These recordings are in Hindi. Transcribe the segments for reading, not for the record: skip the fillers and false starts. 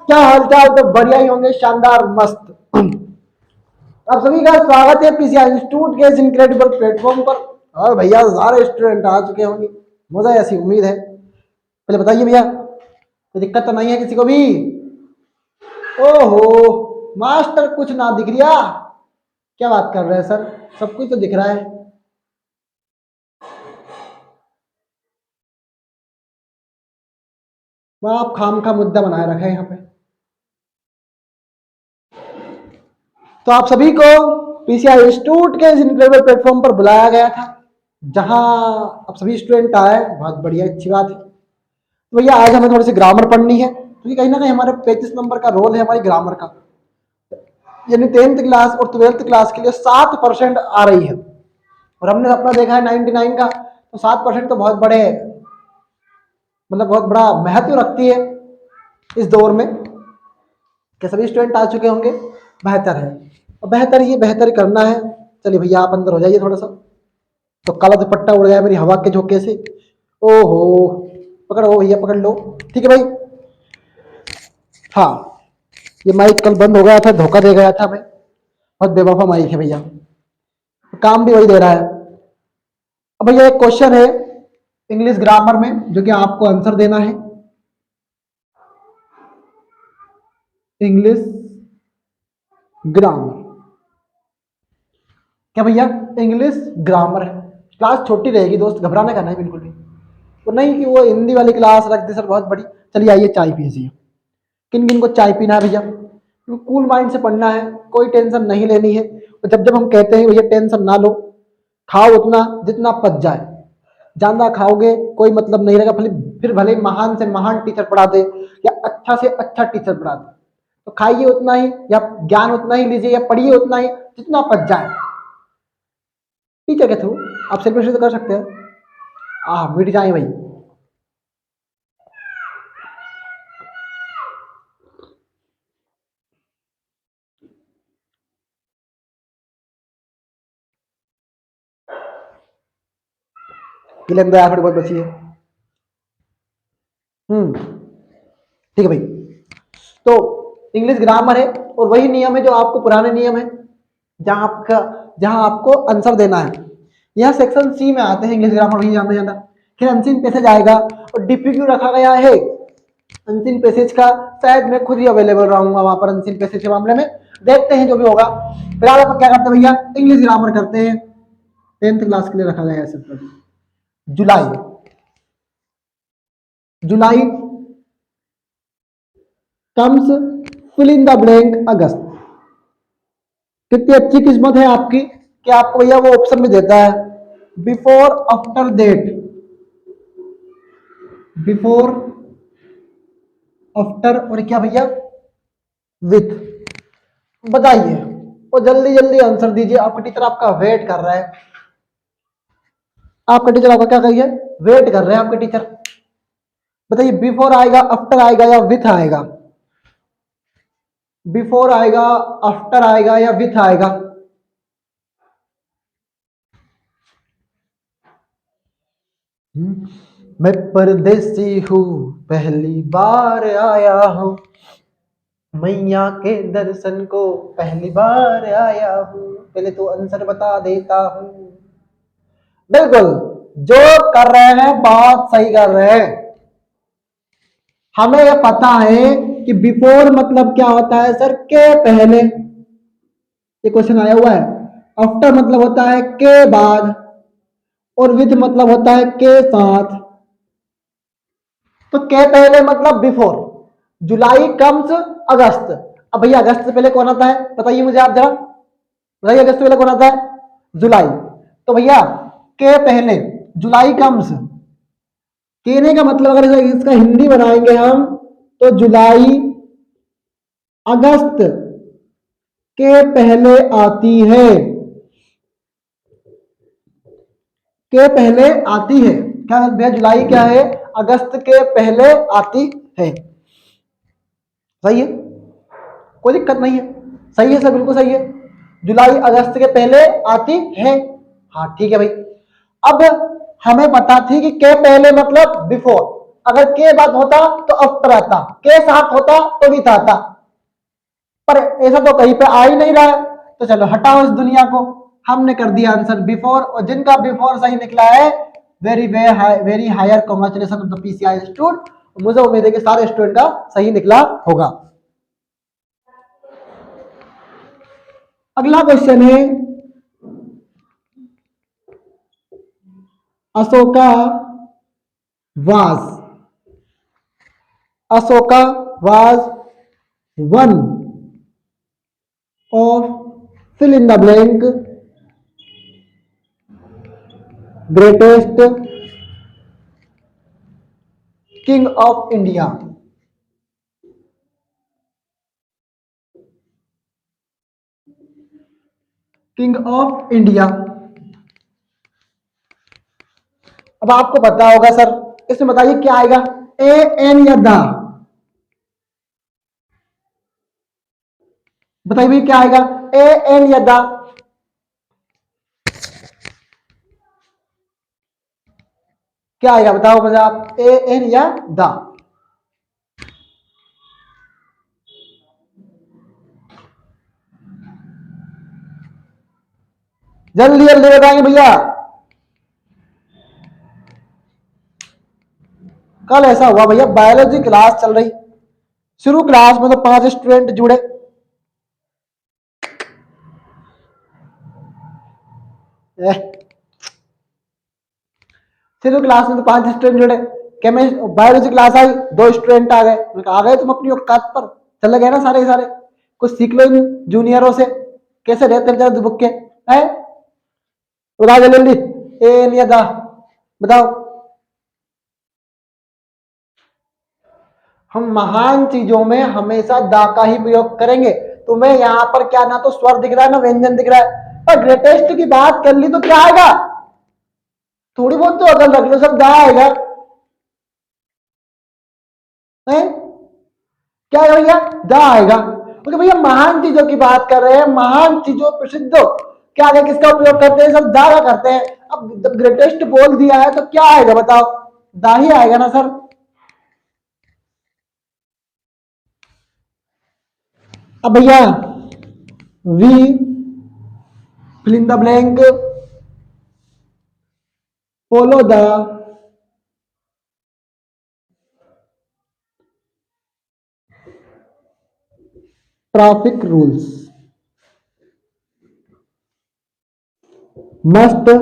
क्या हालचाल? तो बढ़िया ही होंगे, शानदार मस्त। आप सभी का स्वागत है पीसीआई इंस्टीट्यूट के इस इनक्रेडिबल प्लेटफॉर्म पर। और भैया सारे स्टूडेंट आ चुके होंगे, मुझे ऐसी उम्मीद है। पहले बताइए भैया, कोई दिक्कत तो नहीं है किसी को भी? ओहो मास्टर, कुछ ना दिख रिया? क्या बात कर रहे हैं सर, सब कुछ तो दिख रहा है। वह आप खाम का मुद्दा बनाए रखे हैं यहाँ पे। तो आप सभी को पीसीआई इंस्टीट्यूट के इस इनक्रेडिबल प्लेटफॉर्म पर बुलाया गया था, जहां आप सभी स्टूडेंट आए। बहुत बढ़िया, अच्छी बात है। तो भैया आज हमें थोड़ी सी ग्रामर पढ़नी है, क्योंकि कहीं ना कहीं हमारे 35 नंबर का रोल है हमारी ग्रामर का। यानी 10th क्लास और 12th क्लास के लिए 7% आ रही है, और हमने अपना देखा है 99 का। तो 7% तो बहुत बड़े, मतलब बहुत बड़ा महत्व रखती है इस दौर में। कि सभी स्टूडेंट आ चुके होंगे, बेहतर है। और बेहतर ये बेहतर करना है। चलिए भैया आप अंदर हो जाइए थोड़ा सा। तो काला दुपट्टा उड़ गया मेरी हवा के झोंके से। ओहो, पकड़ो भैया, पकड़ लो। ठीक है भाई। हाँ, ये माइक कल बंद हो गया था, धोखा दे गया था मैं। बहुत बेवफा माइक है भैया, काम भी वही दे रहा है। अब भैया एक क्वेश्चन है इंग्लिश ग्रामर में, जो कि आपको आंसर देना है। इंग्लिश ग्रामर, क्या भैया? इंग्लिश ग्रामर है। क्लास छोटी रहेगी दोस्त, घबराने का नहीं बिल्कुल भी। वो नहीं कि वो हिंदी वाली क्लास रख दे सर बहुत बड़ी। चलिए आइए चाय पीजिए। किन किन को चाय पीना है भैया? कूल माइंड से पढ़ना है, कोई टेंशन नहीं लेनी है। और जब जब हम कहते हैं भैया टेंशन ना लो, खाओ उतना जितना पच जाए। ज्यादा खाओगे कोई मतलब नहीं रहेगा, फिर भले ही महान से महान टीचर पढ़ा दे या अच्छा से अच्छा टीचर पढ़ा दे। तो खाइए उतना ही, या ज्ञान उतना ही लीजिए, या पढ़िए उतना ही जितना पच जाए। टीचर के थ्रू आप सेलिब्रेशन तो कर सकते हैं। मिट जाए भाई। गिलेंदा थोड़ी बहुत बची है। ठीक है भाई। तो इंग्लिश ग्रामर है, और वही नियम है जो आपको पुराने नियम है, जहां आपको आंसर देना है। यह सेक्शन सी में आते हैं इंग्लिश ग्रामर, वही जानना जाना। फिर अनसीन पैसेज आएगा, और डीपी क्यों रखा गया है अनसीन पैसेज का? शायद मैं खुद ही अवेलेबल रहूंगा वहां पर अनसीन पैसेज के मामले में। देखते हैं जो भी होगा। फिलहाल आप क्या करते हैं भैया? इंग्लिश ग्रामर करते हैं। 10th क्लास के लिए रखा गया है सिर्फ। July, July comes, fill in the blank August. कितनी अच्छी किस्मत है आपकी कि आपको भैया वो ऑप्शन में देता है, before after date, before after और क्या भैया, विथ। बताइए, और जल्दी जल्दी आंसर दीजिए, आपका टीचर आपका वेट कर रहा है। आपका टीचर आपका क्या करिए, वेट कर रहे हैं आपके टीचर। बताइए, बिफोर आएगा, आफ्टर आएगा, या विथ आएगा? बिफोर आएगा, आफ्टर आएगा, या विथ आएगा? मैं परदेसी हूँ, पहली बार आया हूँ, मैया के दर्शन को पहली बार आया हूँ। पहले तो आंसर बता देता हूँ। बिल्कुल, जो कर रहे हैं बहुत सही कर रहे हैं। हमें यह पता है कि बिफोर मतलब क्या होता है सर, के पहले। ये क्वेश्चन आया हुआ है। आफ्टर मतलब होता है के बाद, और विथ मतलब होता है के साथ। तो के पहले मतलब बिफोर। जुलाई कम्स अगस्त। अब भैया अगस्त से पहले कौन आता है बताइए मुझे आप जरा, बताइए अगस्त से पहले कौन आता है? जुलाई। तो भैया के पहले जुलाई कम्स। कहने का मतलब अगर इसका हिंदी बनाएंगे हम, तो जुलाई अगस्त के पहले आती है, के पहले आती है। क्या भैया, जुलाई क्या है? अगस्त के पहले आती है। सही है, कोई दिक्कत नहीं है। सही है सर, बिल्कुल सही है। जुलाई अगस्त के पहले आती है। हाँ ठीक है भाई। अब हमें पता थी कि के पहले मतलब बिफोर। अगर के बाद होता तो आफ्टर आता, के साथ होता तो विथ आता, पर ऐसा तो कहीं पे आ ही नहीं रहा है। तो चलो हटाओ इस दुनिया को, हमने कर दिया आंसर बिफोर, और जिनका बिफोर सही निकला है very very higher congratulation of the PCI institute. मुझे उम्मीद है कि सारे स्टूडेंट का सही निकला होगा। अगला क्वेश्चन है, Ashoka was one of fill in the blank greatest king of India। King of India. अब आपको पता होगा सर, इसमें बताइए क्या आएगा, ए एन या द, बताइए भैया क्या आएगा, ए एन या द, क्या आएगा बताओ मुझे आप, ए एन या द। जल्दी जल्दी बताएंगे भैया। कल ऐसा हुआ भैया, बायोलॉजी क्लास चल रही, शुरू क्लास में तो 5 स्टूडेंट जुड़े, शुरू क्लास में तो 5 स्टूडेंट जुड़े, केमिस्ट्री बायोलॉजी क्लास आई 2 स्टूडेंट आ गए, आ गए तुम अपनी औकात पर, चले गए ना सारे सारे, कुछ सीख लो इन जूनियरों से, कैसे रहते हैं बेचारे दुबक के है। बताओ जल्दी जल्दी, ए नहीं दा, बताओ। हम महान चीजों में हमेशा दा का ही प्रयोग करेंगे। तुम्हें यहाँ पर क्या ना तो स्वर दिख रहा है ना व्यंजन दिख रहा है, पर ग्रेटेस्ट की बात कर ली तो क्या आएगा, थोड़ी बहुत तो अकल रख लो, सब दा आएगा है? क्या आएगा भैया, दा आएगा, क्योंकि भैया महान चीजों की बात कर रहे हैं, महान चीजों प्रसिद्ध, क्या आगे किसका उपयोग करते हैं, सब दा का करते हैं। अब जब ग्रेटेस्ट बोल दिया है तो क्या आएगा बताओ, दा ही आएगा ना सर। अब भैया we fill in the blank, follow the traffic rules, must,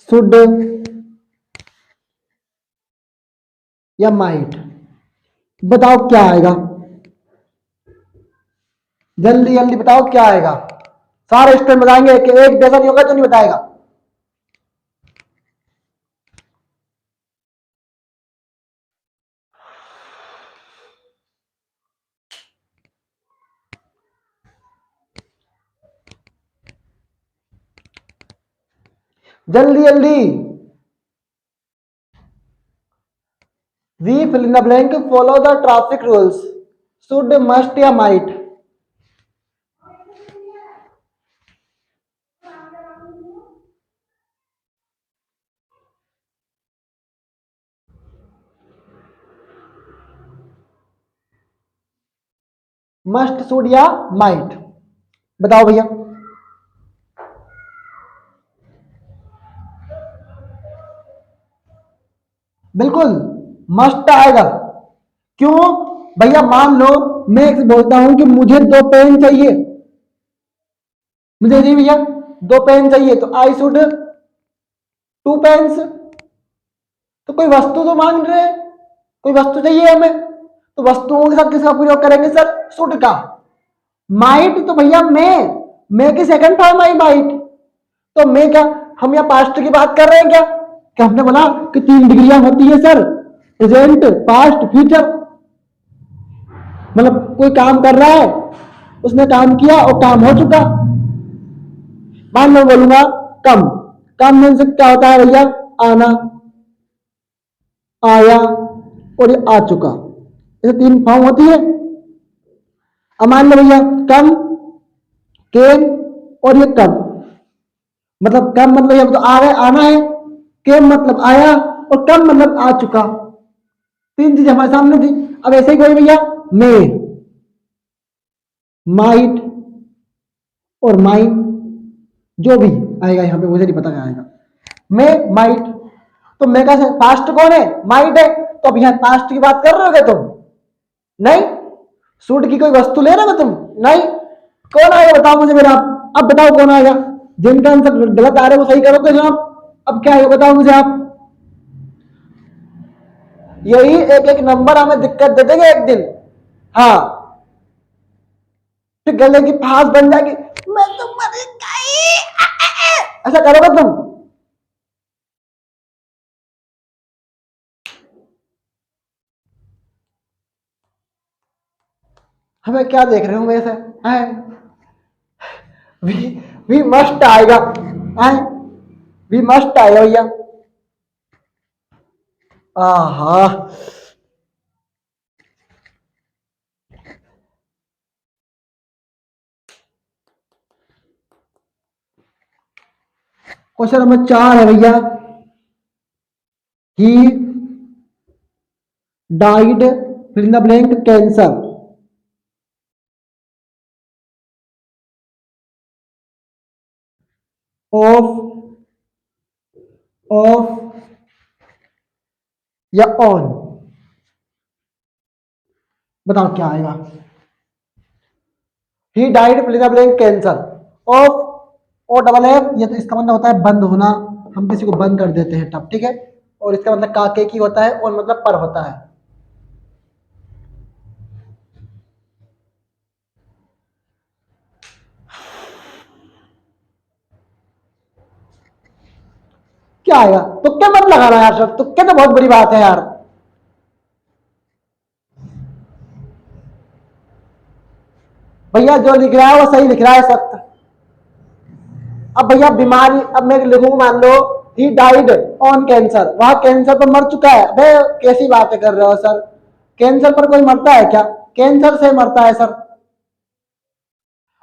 should या might, बताओ क्या आएगा, जल्दी जल्दी बताओ क्या आएगा। सारे स्टूडेंट बताएंगे कि एक जैसा नहीं होगा तो नहीं बताएगा। जल्दी जल्दी, we fill in the blank, follow the traffic rules, should, must या might। मस्ट, शुड या माइट, बताओ भैया। बिल्कुल मस्ट आएगा, क्यों भैया, मान लो मैं बोलता हूं कि मुझे 2 पेन चाहिए, मुझे जी भैया 2 पेन चाहिए, तो आई शुड 2 पेन्स, तो कोई वस्तु तो मांग रहे हैं, कोई वस्तु चाहिए हमें, तो वस्तुओं के साथ किसका प्रयोग करेंगे सर, शुड का। माइट तो भैया मैं की सेकंड फॉर्म आई माइट, तो मैं क्या, हम यहाँ पास्ट की बात कर रहे हैं क्या, कि हमने बोला कि 3 डिग्रियां होती है सर, प्रेजेंट, पास्ट, फ्यूचर, मतलब कोई काम कर रहा है, उसने काम किया और काम हो चुका। मान लो बोलूंगा कम, कम मीन से क्या होता है भैया, आना, आया और ये आ चुका, ऐसे 3 फॉर्म होती है। अब मान लो भैया कम, केम और ये कम, मतलब कम मतलब ये तो आ गए, आना है, केम मतलब आया, और कम मतलब आ चुका। तीन चीजें हमारे सामने थी। अब ऐसे ही कोई भैया मे, माइट और माइन, जो भी आएगा यहाँ पे मुझे नहीं पता क्या आएगा। मे माइट, तो मैं कैसे पास्ट कौन है, माइट है, तो अब यहाँ पास्ट की बात कर रहे हो क्या तुम? नहीं। सूट की कोई वस्तु ले रहे हो तुम? नहीं। कौन आएगा बताओ मुझे मेरा, अब बताओ कौन आएगा? जिनका आंसर गलत आ रहा है वो सही करोगे जनाब। अब क्या आएगा बताओ मुझे आप। यही एक एक नंबर हमें दिक्कत दे देंगे एक दिन। हाँ, फिर गले की फांस बन जाएगी, मैं तो मर गई, ऐसा करोगे तुम? हमें क्या देख रहे हो वैसे हैं? वी वी मस्ट आएगा हैं? वी मस्ट आएगा भैया। आहा, क्वेश्चन नंबर 4 है भैया। He died fill in the blank cancer of of या ऑन, बताओ क्या आएगा? He died fill in the blank cancer of, O double F, ये तो इसका मतलब होता है बंद होना, हम किसी को बंद कर देते हैं तब, ठीक है। और इसका मतलब काके की होता है, और मतलब पर होता है। क्या आएगा? तुक्के मत लगाना यार सर, तुक्के तो बहुत बड़ी बात है यार। भैया जो लिख रहा है वो सही लिख रहा है सख्त। अब भैया बीमारी, अब मैं लिखूंगा मान लो ही डाइड ऑन कैंसर, वहां कैंसर पर मर चुका है। अबे कैसी बातें कर रहे हो सर, कैंसर पर कोई मरता है क्या? कैंसर से मरता है सर।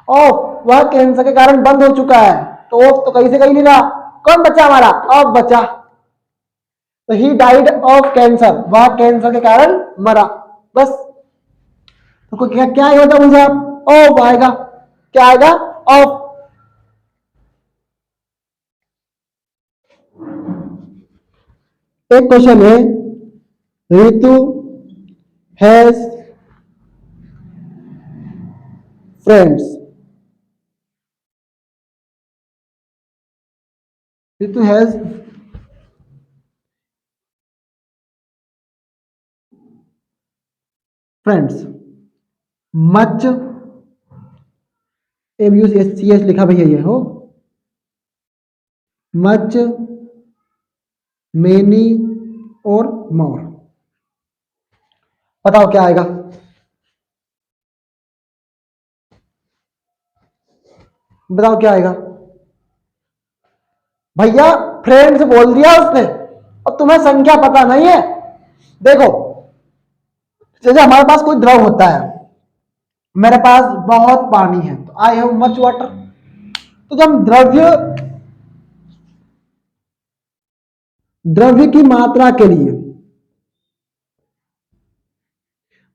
ऑफ, वह कैंसर के कारण बंद हो चुका है, तो ऑफ तो कहीं से कहीं नहीं रहा। कौन बचा हमारा? ऑफ बचा। तो ही डाइड ऑफ कैंसर, वह कैंसर के कारण मरा, बस। तो क्या क्या होता मुझे आप, ऑफ आएगा। क्या आएगा? ऑफ। एक क्वेश्चन है, Ritu has friends, Ritu has friends, much, M U C S लिखा भैया ये हो, मच, मेनी और मोर, बताओ क्या आएगा? बताओ क्या आएगा? भैया फ्रेंड्स बोल दिया उसने, अब तुम्हें संख्या पता नहीं है। देखो, जैसे हमारे पास कोई द्रव होता है, मेरे पास बहुत पानी है तो आई हैव मच वाटर। तो जब हम द्रव्य द्रव्य की मात्रा के लिए,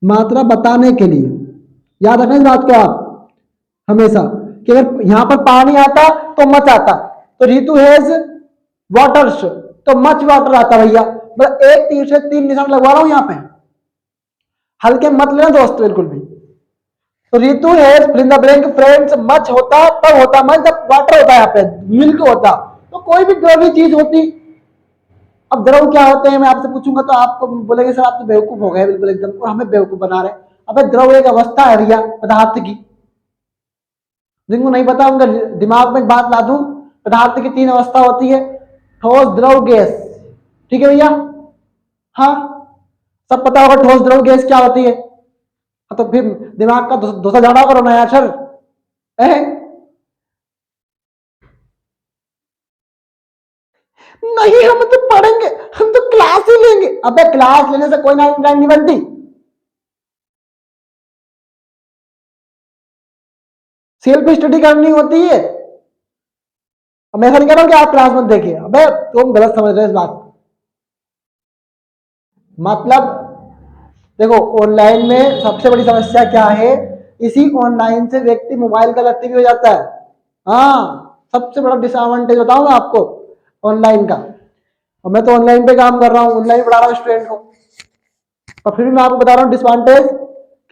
मात्रा बताने के लिए, याद रखना इस बात को आप हमेशा, कि अगर यहां पर पानी आता तो मच आता, तो ऋतु हैज वाटर्स, तो मच वाटर आता भैया। मतलब एक तीर से तीन निशान लगवा रहा हूं यहां पे, हल्के मत लेना दोस्त बिल्कुल भी। तो Ritu has fill in the blank friends, much होता तब होता मच जब वाटर होता है, यहाँ पे मिल्क होता, तो कोई भी द्रव्य चीज होती। अब द्रव क्या होते हैं मैं आपसे पूछूंगा तो आपको बोलेंगे सर आप तो बेवकूफ हो गए बिल्कुल एकदम, और हमें बेवकूफ बना रहे। अबे द्रव एक अवस्था है भैया पदार्थ की, जिनको नहीं पता उनका दिमाग में एक बात ला दूं, पदार्थ की तीन अवस्था होती है, ठोस द्रव गैस, ठीक है भैया? हाँ, सब पता होगा ठोस द्रव गैस क्या होती है। हाँ, तो फिर दिमाग का दोसा झाड़ा करो ना यार सर। नहीं हम तो पढ़ेंगे, हम तो क्लास ही लेंगे। अबे क्लास लेने से कोई ना नहीं बनती, सेल्फ स्टडी करनी होती है। अब मैं ऐसा नहीं कह रहा हूं कि आप क्लास मत देखिए, अबे तुम गलत समझ रहे हो इस बात को। मतलब देखो, ऑनलाइन में सबसे बड़ी समस्या क्या है, इसी ऑनलाइन से व्यक्ति मोबाइल का लत्ती भी हो जाता है। हाँ, सबसे बड़ा डिसएडवांटेज बताऊं मैं आपको ऑनलाइन का। और मैं तो ऑनलाइन पे काम कर रहा हूँ, ऑनलाइन पढ़ा रहा हूँ स्टूडेंट को, और फिर भी मैं आपको बता रहा हूँ डिसएडवांटेज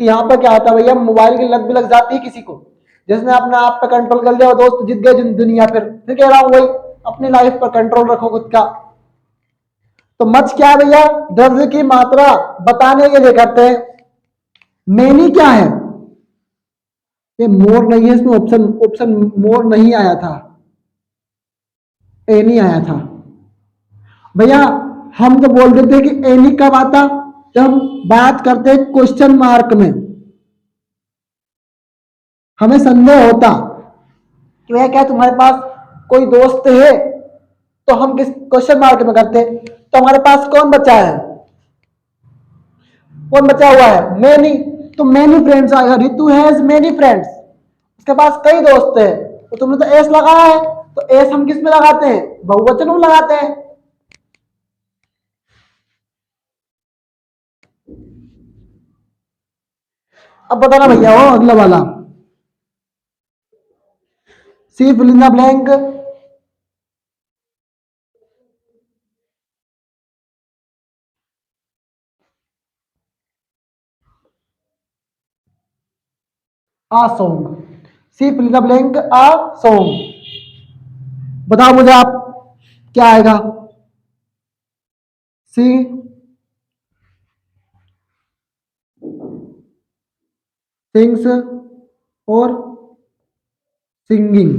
कि यहाँ पर क्या होता है भैया, मोबाइल की लत भी लग जाती है किसी को, जिसने अपने आप पे कंट्रोल कर लिया वो दोस्त जीत गए दुनिया। फिर कह रहा हूँ वही, अपनी लाइफ पर कंट्रोल रखो खुद का। तो मच क्या है भैया, द्रव्य की मात्रा बताने के लिए करते हैं। मैनी क्या है, ये मोर नहीं है, इसमें ऑप्शन ऑप्शन मोर नहीं आया था, ए नहीं आया था भैया। हम तो बोल देते कि ए नहीं कब आता, जब हम बात करते हैं क्वेश्चन मार्क में, हमें संदेह होता कि भैया क्या तुम्हारे पास कोई दोस्त है, तो हम किस क्वेश्चन मार्क में करते, तो हमारे पास कौन बचा है, कौन बचा हुआ है, मैनी। तो मैनी फ्रेंड्स आएगा, रितु हैज मैनी फ्रेंड्स, उसके पास कई दोस्त है। तो तुमने तो एस लगाया है, तो एस हम किस में लगाते हैं, बहुवचन में लगाते हैं। अब बताना भैया वो अगला वाला, she fill in the blank. A song, she fill in the blank a song. बताओ मुझे आप, क्या आएगा, सी सिंग्स और सिंगिंग।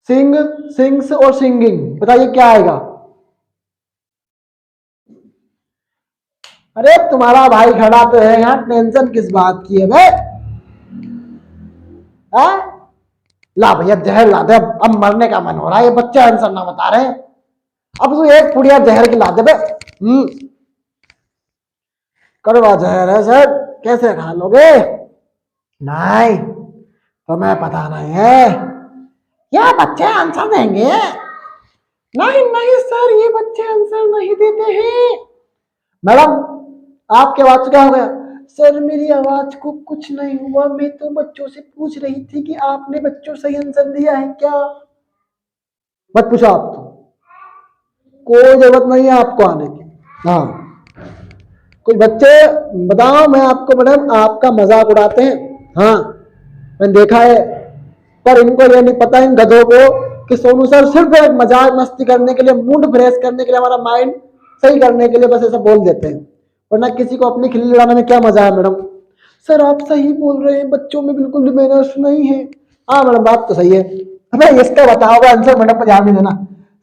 सिंग, सिंग्स और सिंगिंग, बताइए क्या आएगा। अरे तुम्हारा भाई खड़ा तो है यहाँ, टेंशन किस बात की है बे, हाँ? ला भैया जहर ला दे, अब मरने का मन हो रहा है, ये बच्चे आंसर ना बता रहे हैं। अब तो एक पुड़िया जहर की ला दे बे। कड़वा जहर है सर, कैसे खा लोगे। नहीं, तुम्हें पता नहीं है, क्या बच्चे आंसर देंगे। नहीं नहीं सर, ये बच्चे आंसर नहीं देते हैं। मैडम, आपके आवाज क्या हो गया। सर मेरी आवाज को कुछ नहीं हुआ, मैं तो बच्चों से पूछ रही थी कि आपने बच्चों सही आंसर दिया है क्या। मत पूछो आप तो, कोई जरूरत नहीं है आपको आने की। हाँ, कुछ बच्चे, बताओ मैं आपको मैडम, आपका मजाक उड़ाते हैं। हाँ, मैंने देखा है, पर इनको ये नहीं पता इन गधों को कि सोनू सर सिर्फ एक मजाक मस्ती करने के लिए, मूड फ्रेश करने के लिए, हमारा माइंड सही करने के लिए बस ऐसा बोल देते हैं, वरना किसी को अपनी खिल्ली उड़ाने में क्या मजा है मैडम। सर आप सही बोल रहे हैं, बच्चों में बिल्कुल भी मैनर्स नहीं है। हाँ मैडम, बात तो सही है। हमें इसका बताओ आंसर मैडम पर ध्यान नहीं देना।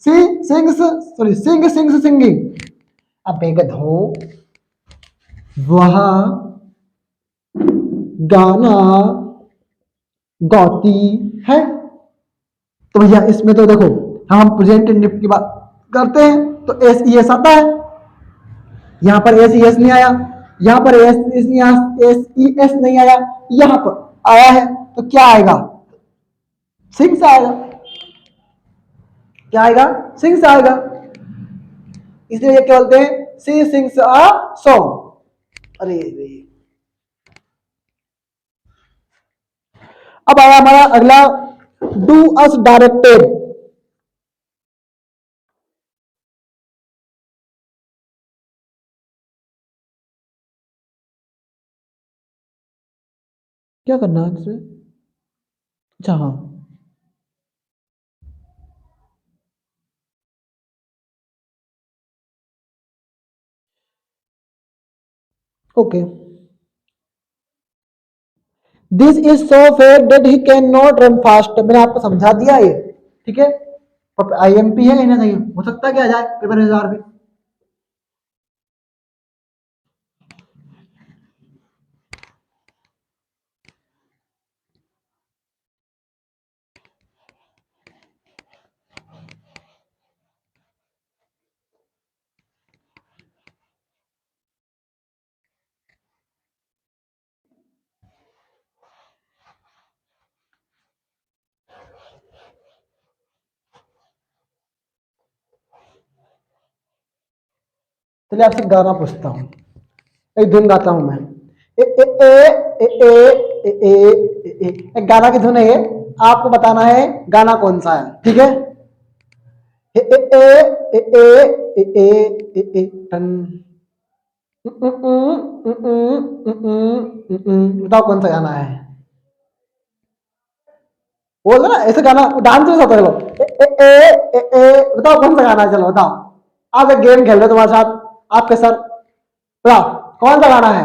सी सिंग्स, सॉरी सिंग सिंग्स सिंगिंग। अब गधो, वह गाना गाती है। तो भैया इसमें तो देखो, हम प्रेजेंट इंडिफ की बात करते हैं तो एस ई एस आता है, यहाँ पर एस ई एस नहीं आया, यहाँ पर एस एस ई एस नहीं आया, यहाँ पर आया है, तो क्या आएगा, सिंग्स आएगा। क्या आएगा, सिंग्स आएगा। इसलिए ये क्या बोलते हैं, सी सिंग्स अ सॉन्ग। अरे अब आया हमारा अगला, डू अस डायरेक्टेड। क्या करना है इसमें, अच्छा हाँ, okay. This is so fair that he can not run fast, मैंने आपको समझा दिया ये, ठीक है। आईएमपी है इन्हें, नहीं हो सकता क्या जाए पेपर 1000 में। चलिए आपसे गाना पूछता हूँ, एक धुन गाता हूँ मैं। ए ए ए ए ए ए ए ए एक गाना की धुन है ये, आपको बताना है गाना कौन सा है, ठीक है। ए ए ए ए ए ए ए ए टन। बताओ कौन सा गाना है, बोल दो ना, ऐसे गाना डांस नहीं होता। चलो ए ए ए ए ए बताओ कौन सा गाना है, चलो बताओ। आप एक गेम खेल रहे हो तुम्हारे साथ, आपके सर, बताओ कौन सा गाना है,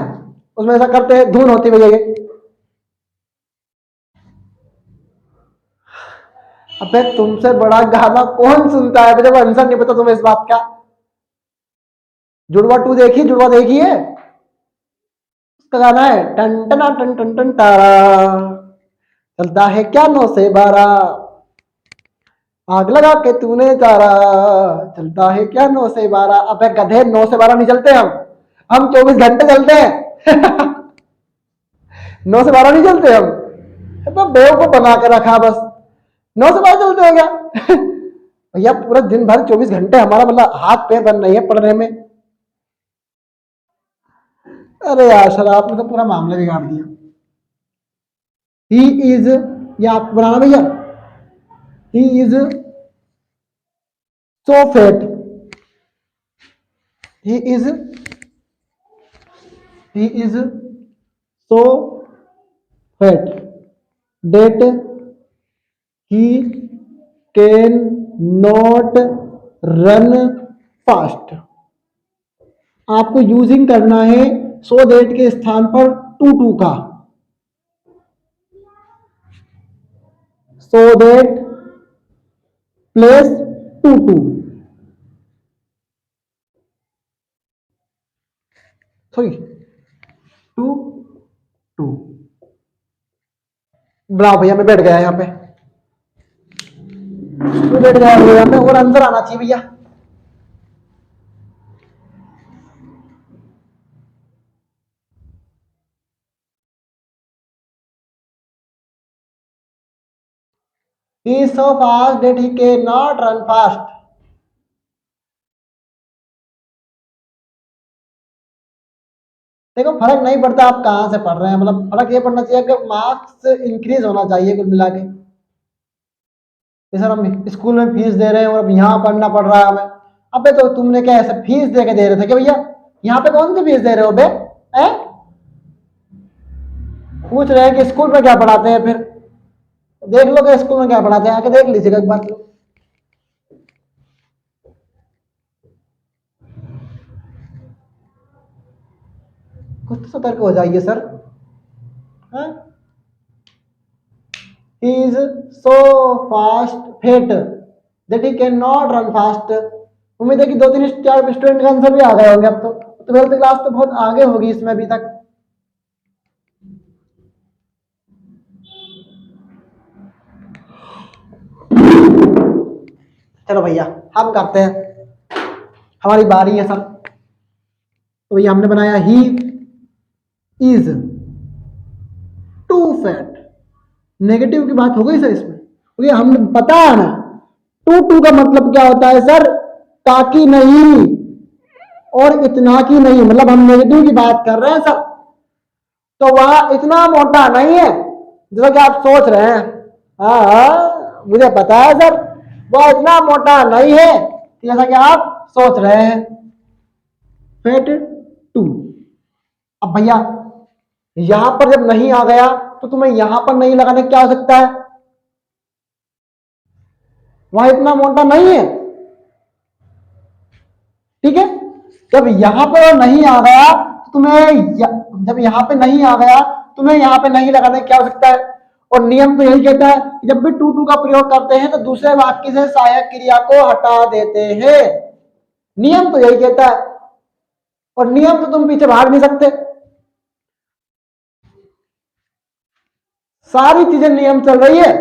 उसमें ऐसा करते हैं धुन होती भैया ये। अबे तुमसे बड़ा गाना कौन सुनता है, मुझे आंसर नहीं पता तुम्हें इस बात का। जुड़वा 2 देखिए, जुड़वा देखिए, उसका गाना है टन टना टन टन टन तारा, चलता है क्या 9 से 12, आग लगा के तूने तारा, चलता है क्या 9 से 12। अबे गधे 9 से 12 नहीं चलते हम 24 घंटे चलते हैं। 9 से 12 नहीं चलते हम, तो बेवकूफ बना के रखा बस। 9 से 12 चलते हो क्या? भैया पूरा दिन भर 24 घंटे हमारा मतलब हाथ पैर बन रही है पढ़ने में। अरे यार सर आपने तो पूरा मामला बिगाड़ दिया। ही इज, ये आप बनाना भैया, he is so fat, he is so fat that he can not run fast। आपको यूजिंग करना है सो दैट के स्थान पर टू का, so that place too sorry too. ब्राव भैया मैं बैठ गया यहाँ पे, मैं बैठ गया यहाँ पे, और अंदर आना चाहिए भैया। He is so fast that he cannot run fast। देखो फर्क नहीं पड़ता आप कहाँ से पढ़ रहे हैं, मतलब फर्क ये पड़ना चाहिए कि मार्क्स इंक्रीज होना चाहिए कुल मिला के। सर हम स्कूल में फीस दे रहे हैं और अब यहाँ पढ़ना पड़ रहा है हमें। अबे तो तुमने क्या ऐसे फीस दे के दे रहे थे क्या भैया? यहाँ पे कौन सी फीस दे रहे हो बे? पूछ रहे हैं कि स्कूल में क्या पढ़ाते हैं, फिर देख लो कि स्कूल में क्या पढ़ाते हैं, आके देख लीजिएगा एक बार। कुछ सतर्क हो जाइए sir. He is so fast fit that he cannot run fast। उम्मीद है कि 2-3 स्टूडेंट का आंसर भी आ गए होंगे अब तो। 12th क्लास तो बहुत आगे होगी इसमें अभी तक। चलो भैया हम करते हैं, हमारी बारी है सर। तो भैया हमने बनाया he is too fat, negative की बात हो गई सर इसमें, क्योंकि हमने पता है ना टू का मतलब क्या होता है सर, ताकि नहीं और इतना की नहीं, मतलब हम नेगेटिव की बात कर रहे हैं सर। तो वह इतना मोटा नहीं है जैसा कि आप सोच रहे हैं। हाँ मुझे पता है सर, वह इतना मोटा नहीं है जैसा कि आप सोच रहे हैं। Fat too. अब भैया यहां पर जब नहीं आ गया तो तुम्हें यहां पर नहीं लगाने क्या हो सकता है, वह इतना मोटा नहीं है, ठीक है। जब यहां पर नहीं आ गया तो तुम्हें जब यहां पे नहीं आ गया तुम्हें यहां पे नहीं लगाने क्या हो सकता है। और नियम तो यही कहता है कि जब भी टू का प्रयोग करते हैं तो दूसरे वाक्य से सहायक क्रिया को हटा देते हैं। नियम तो यही कहता है, और नियम तो तुम पीछे भाग नहीं सकते। सारी चीजें नियम चल रही है,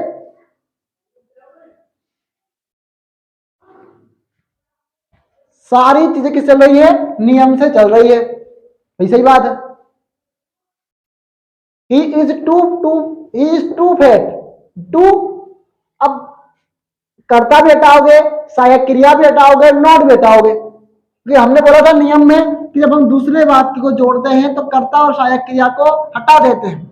सारी चीजें किस चल रही है, नियम से चल रही है। भाई सही बात है। He is too fat, too, अब कर्ता भी हटाओगे, सहायक क्रिया भी हटाओगे, नॉट भी हटाओगे, क्योंकि हमने बोला था नियम में कि जब हम दूसरे वाक्य को जोड़ते हैं तो कर्ता और सहायक क्रिया को हटा देते हैं।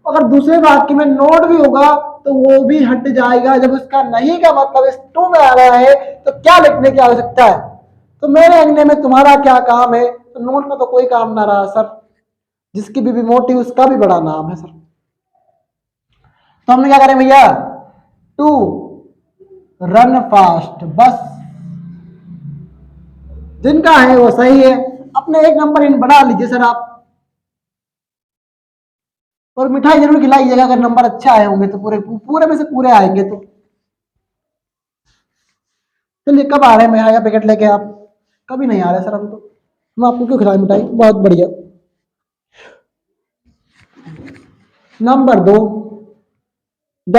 अगर दूसरे वाक्य में नोट भी होगा तो वो भी हट जाएगा। जब उसका नहीं का मतलब इस टू में आ रहा है तो क्या लिखने की आवश्यकता है। तो मेरे अंगने में तुम्हारा क्या काम है, तो नोट में तो कोई काम ना रहा सर। जिसकी भी मोटी उसका भी बड़ा नाम है सर। तो हमने क्या करें भैया, टू रन फास्ट, बस जिनका है वो सही है। अपने एक नंबर इन बढ़ा लीजिए सर आप, और मिठाई जरूर खिलाइएगा। अगर नंबर अच्छा आए होंगे तो पूरे पूरे में से पूरे आएंगे तो। चलिए कब आ रहे हैं मिठाई का पैकेट लेके आप? कभी नहीं आ रहे सर हम तो। हम आपको क्यों खिलाएं मिठाई, बहुत बढ़िया। Number 2, the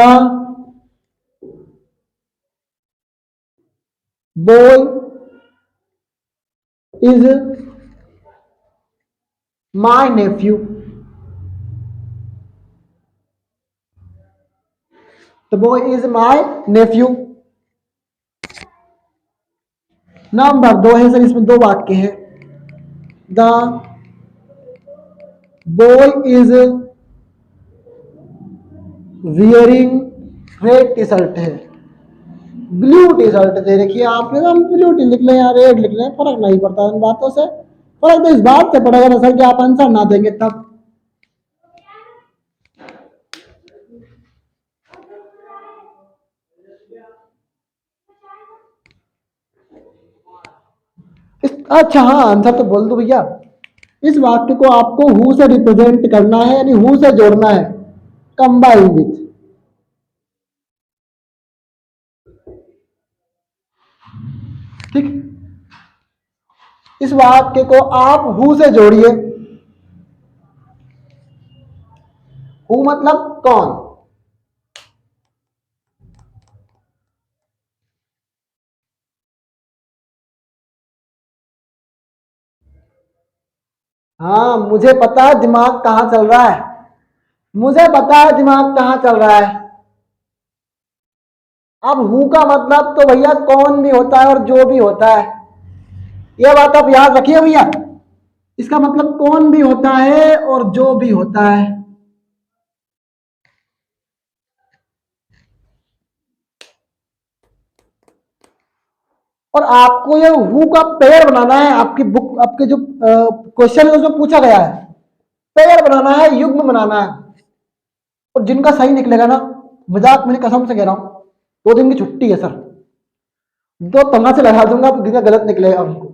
boy is my Neiphiu. The boy is my Neiphiu. Number 2 है सर, इसमें 2 वाक्य है। The boy is wearing red T shirt है, ब्लू टी शर्ट दे रखी है आपने, तो हम ब्लू टी लिख लें या रेड लिख लें, फर्क नहीं पड़ता इन बातों से। फर्क तो इस बात से पड़ेगा ना सर कि आप आंसर ना देंगे तब। अच्छा हाँ, आंसर तो बोल दो भैया। इस वाक्य को आपको हु से रिप्रेजेंट करना है, यानी हु से जोड़ना है, कंबाइन विथ। ठीक, इस वाक्य को आप हु से जोड़िए। हु मतलब कौन। हाँ मुझे पता है दिमाग कहाँ चल रहा है, मुझे पता है दिमाग कहाँ चल रहा है। अब हु का मतलब तो भैया कौन भी होता है और जो भी होता है, यह बात आप याद रखिए भैया। इसका मतलब कौन भी होता है और जो भी होता है। और आपको ये हु का पेयर बनाना है। आपकी बुक, आपके जो क्वेश्चन है उसमें पूछा गया है, पेयर बनाना है, युग्म बनाना है। और जिनका सही निकलेगा ना, मजाक मेरी कसम से कह रहा हूं, 2 दिन की छुट्टी है सर। 2 तमाचे लगा दूंगा, जिनका गलत निकलेगा उनको।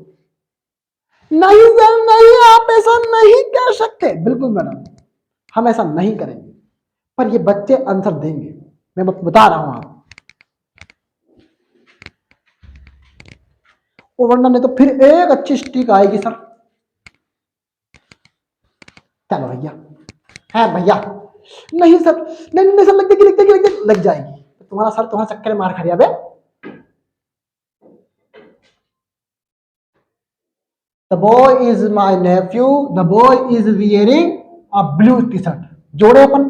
नहीं सर नहीं, आप ऐसा नहीं कर सकते। बिल्कुल मैडम, हम ऐसा नहीं करेंगे, पर ये बच्चे आंसर देंगे, मैं बता रहा हूं आप। और वरना नहीं तो फिर एक अच्छी स्टिक आएगी सर। चलो भैया, है भैया। नहीं सर, नहीं नहीं सर, लग जाएगी लग जाएगी लग जाएगी। तुम्हारा सर तुम्हारे चक्कर में मार खा रहा बे। The boy is my nephew, the boy is wearing a blue T shirt. जोड़े अपन,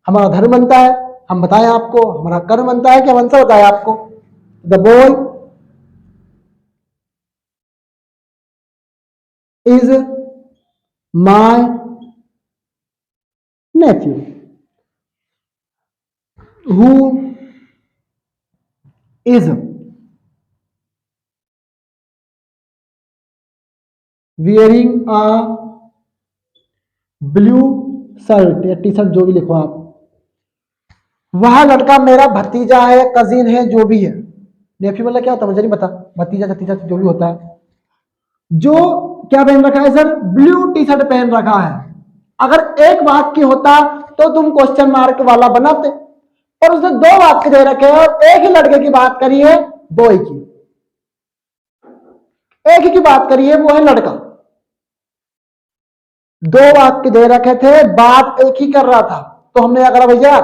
हमारा धर्म बनता है, हम बताएं आपको, हमारा कर्म बनता है कि हम आंसर बताएं आपको। The boy is my nephew, who is wearing a blue shirt या टी शर्ट, जो भी लिखो आप। वह लड़का मेरा भतीजा है, कजिन है, जो भी है। नेफ्यू मतलब क्या होता है मुझे नहीं पता, भतीजा भतीजा जो भी होता है। जो क्या पहन रखा है सर, ब्लू टी शर्ट पहन रखा है। अगर एक वाक्य होता तो तुम क्वेश्चन मार्क वाला बनाते, पर उसने 2 वाक्य दे रखे हैं और एक ही लड़के की बात करी है, बॉय की, एक ही की बात करी है, वो है लड़का। 2 वाक्य दे रखे थे, बात एक ही कर रहा था। तो हमने क्या करा भैया,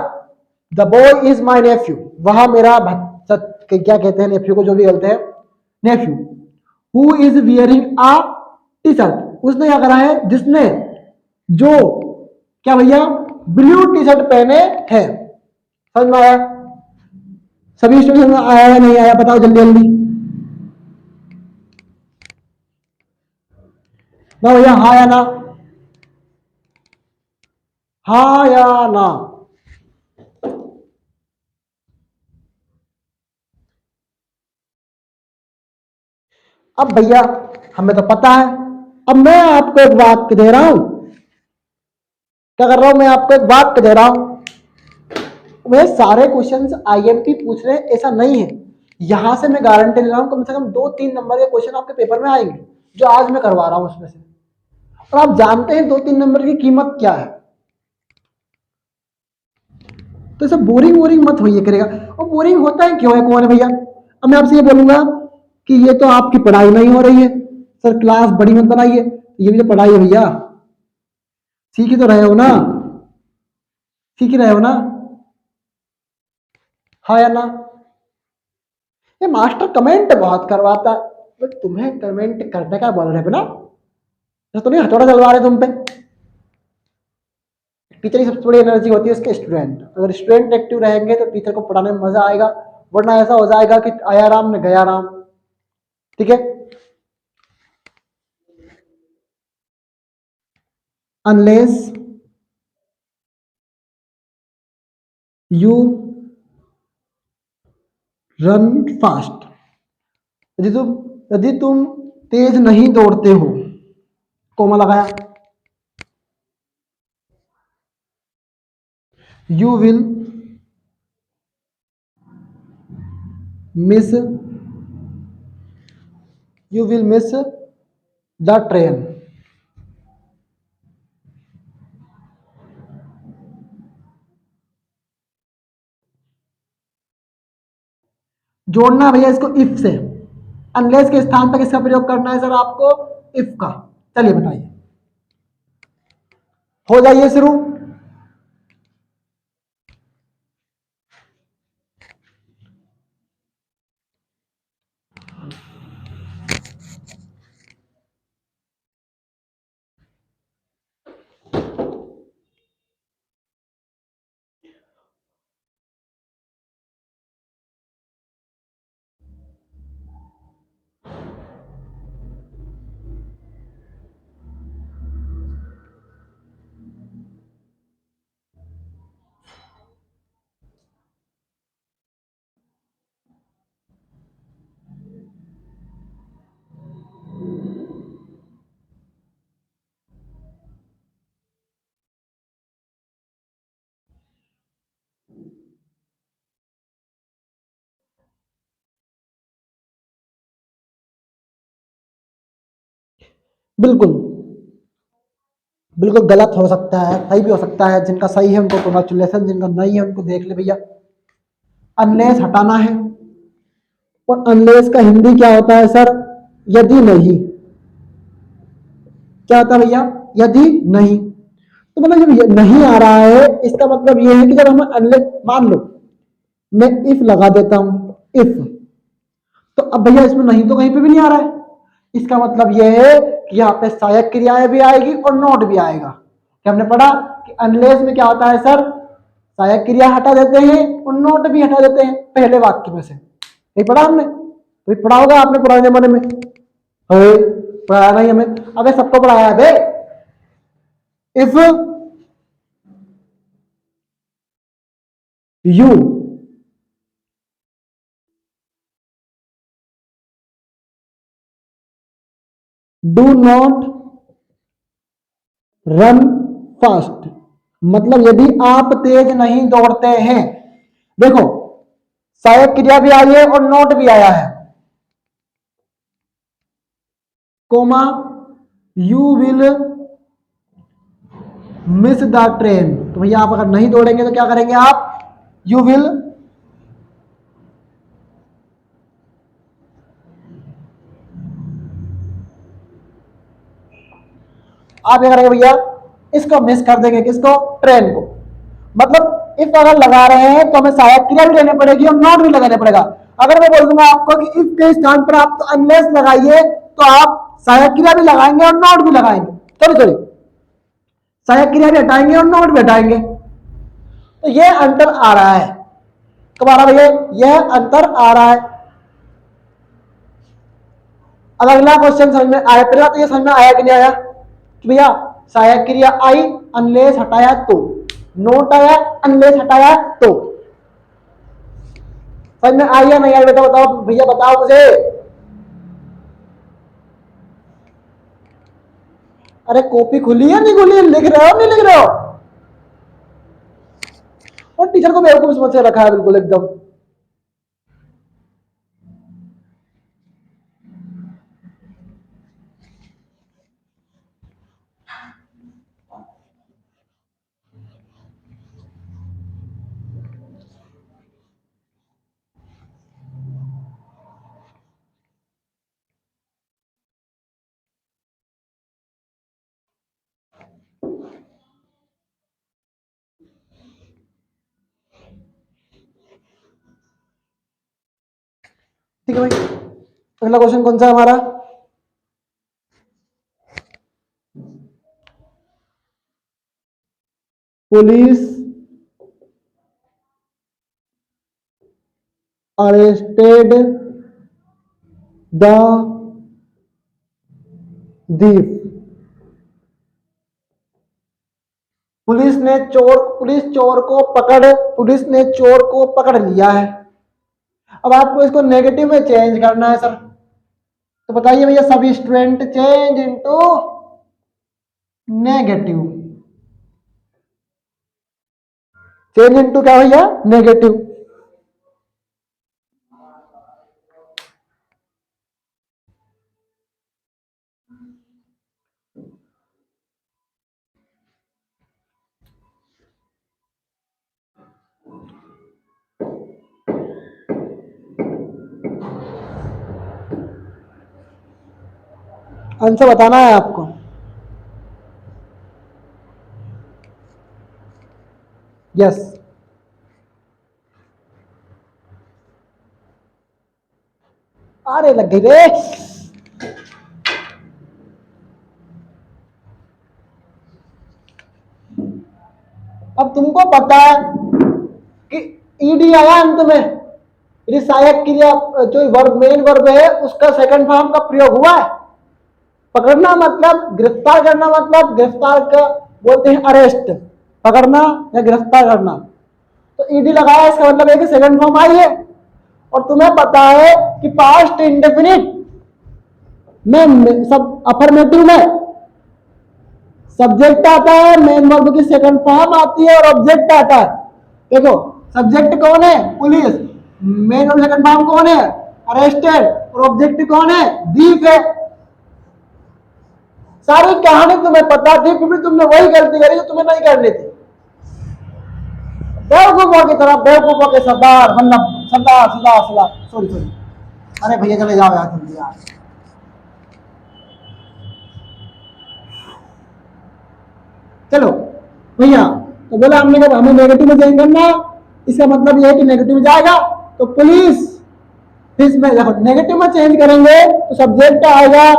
the boy is my nephew, वह मेरा क्या कहते हैं नेफ्यू को, जो भी बोलते हैं nephew. Who is wearing a T shirt, उसने क्या करा है, जिसने, जो, क्या भैया, ब्लू टी शर्ट पहने हैं। समझ में आया? सभी स्टूडेंट में आया या नहीं आया, बताओ जल्दी जल्दी। ना भैया, हाँ या ना, हाँ या ना। अब भैया हमें तो पता है, अब मैं आपको एक वाक्य दे रहा हूं, क्या कर रहा हूं, मैं आपको एक वाक्य दे रहा हूं। वे सारे क्वेश्चंस आईएमपी पूछ रहे हैं ऐसा नहीं है, यहां से मैं गारंटी ले रहा हूं कम से कम 2-3 नंबर के क्वेश्चन आपके पेपर में आएंगे, जो आज मैं करवा रहा हूं उसमें से। और आप जानते हैं 2-3 नंबर की कीमत क्या है, तो ऐसा बोरिंग बोरिंग मत होइए करेगा। और बोरिंग होता है क्यों है, कौन है भैया? अब मैं आपसे ये बोलूंगा कि ये तो आपकी पढ़ाई नहीं हो रही है, सर क्लास बड़ी मत बनाइए, ये भी तो पढ़ाई है भैया, सीख ही तो रहे हो ना, सीख ही रहे हो ना, हाँ या ना? ये मास्टर कमेंट बहुत करवाता है, बट तुम्हें कमेंट करने का बोल रहे हो ना, तो नहीं हथौड़ा चलवा रहे तुम पे। टीचर की सबसे बड़ी एनर्जी होती है उसके स्टूडेंट, अगर स्टूडेंट एक्टिव रहेंगे तो टीचर को पढ़ाने में मजा आएगा, वरना ऐसा हो जाएगा कि आया राम ने गया राम। ठीक है, अनलेस यू रन फास्ट, यदि तुम तेज नहीं दौड़ते हो, कोमा लगाया, you will miss you will miss the train. जोड़ना है भैया इसको इफ से, अनलेस के स्थान पर किसका प्रयोग करना है सर आपको, इफ का। चलिए बताइए, हो जाइए शुरू। बिल्कुल बिल्कुल गलत हो सकता है, सही भी हो सकता है, जिनका सही है उनको कॉन्ग्रेचुलेसन, जिनका नहीं है उनको देख ले भैया। अनलेस हटाना है, और अनलेस का हिंदी क्या होता है सर, यदि नहीं। क्या होता है भैया, यदि नहीं। तो मतलब जब ये नहीं आ रहा है, इसका मतलब ये है कि जब हम अनलेस, मान लो मैं इफ लगा देता हूं, इफ, तो अब भैया इसमें नहीं तो कहीं पे भी नहीं आ रहा है, इसका मतलब यह है कि यहाँ पे सहायक क्रियाएं भी आएगी और नॉट भी आएगा। क्या हमने पढ़ा कि अनलेस में क्या होता है सर, सहायक क्रिया हटा देते हैं और नॉट भी हटा देते हैं पहले वाक्य में से, नहीं पढ़ा हमने? तो पढ़ा होगा आपने पुराने जमाने में, अरे पढ़ाया नहीं हमें? अबे सबको पढ़ाया है बे। If you do not run fast, मतलब यदि आप तेज नहीं दौड़ते हैं, देखो सहायक क्रिया भी आई है और नोट भी आया है, comma you will miss the train. तो भैया आप अगर नहीं दौड़ेंगे तो क्या करेंगे आप, यू विल, आप क्या करेंगे भैया, इसको मिस कर देंगे, किसको, ट्रेन को। मतलब इफ अगर लगा रहे हैं तो हमें सहायक क्रिया भी लेनी पड़ेगी और नॉट भी लगाना पड़ेगा। अगर मैं बोल दूंगा आपको कि इफ के स्थान पर आप तो अनलेस लगाइए, तो आप सहायक क्रिया भी लगाएंगे और नॉट भी लगाएंगे, सॉरी सहायक क्रिया भी हटाएंगे और नॉट भी हटाएंगे, तो यह अंतर आ रहा है तुम्हारा भैया, यह अंतर आ रहा है। अब अगला क्वेश्चन समझ में आया, पहला तो ये समझ में आया कि नहीं आया? कि भैया सहायक क्रिया आई अनलेस हटाया तो, नोट आया अनलेस हटाया तो। समझ में आई या नहीं आई बेटा बताओ भैया, बताओ मुझे। अरे कॉपी खुली है नहीं खुली है, लिख रहे हो नहीं लिख रहे हो? और टीचर को बेवकूफ समझ के रखा है बिल्कुल एकदम। ठीक है भाई, अगला क्वेश्चन कौन सा है हमारा? Police arrested the thief। Police ने चोर को पकड़ लिया है। अब आपको इसको नेगेटिव में चेंज करना है सर, तो बताइए भैया सभी student, change into negative. Change into क्या भैया? नेगेटिव। आंसर बताना है आपको। यस। अरे लग गई रे। अब तुमको पता है कि ईडी आया अंत में, यदि सहायक क्रिया जो वर्ब मेन वर्ब है उसका सेकंड फॉर्म का प्रयोग हुआ है। पकड़ना मतलब गिरफ्तार करना, मतलब गिरफ्तार का बोलते हैं अरेस्ट, पकड़ना या गिरफ्तार करना। तो ईडी लगाया, इसका मतलब है कि सेकंड फॉर्म आई है। और तुम्हें पता है कि पास्ट इंडेफिनिट में सब अफर्मेटिव में सब्जेक्ट आता है, मेन वर्ब की सेकंड फॉर्म आती है और ऑब्जेक्ट आता है। देखो सब्जेक्ट कौन है? Police. Main verb second form कौन है? अरेस्टेड। और ऑब्जेक्ट कौन है? दीप है। सारी कहानी तुम्हें पता थी, फिर भी तुमने वही गलती करी जो तुम्हें नहीं करनी थी। बेवकूफों की तरह, बेवकूफों के सरदार, मतलब सरदार सरदार सरदार, सॉरी सॉरी। अरे भैया चले जाओ यार जल्दी यार। चलो भैया, तो बोला हमने कहा हमें नेगेटिव में चेंज करना, इसका मतलब यह है कि नेगेटिव में जाएगा तो पुलिस। फिर में देखो नेगेटिव में चेंज करेंगे तो सब्जेक्ट आएगा,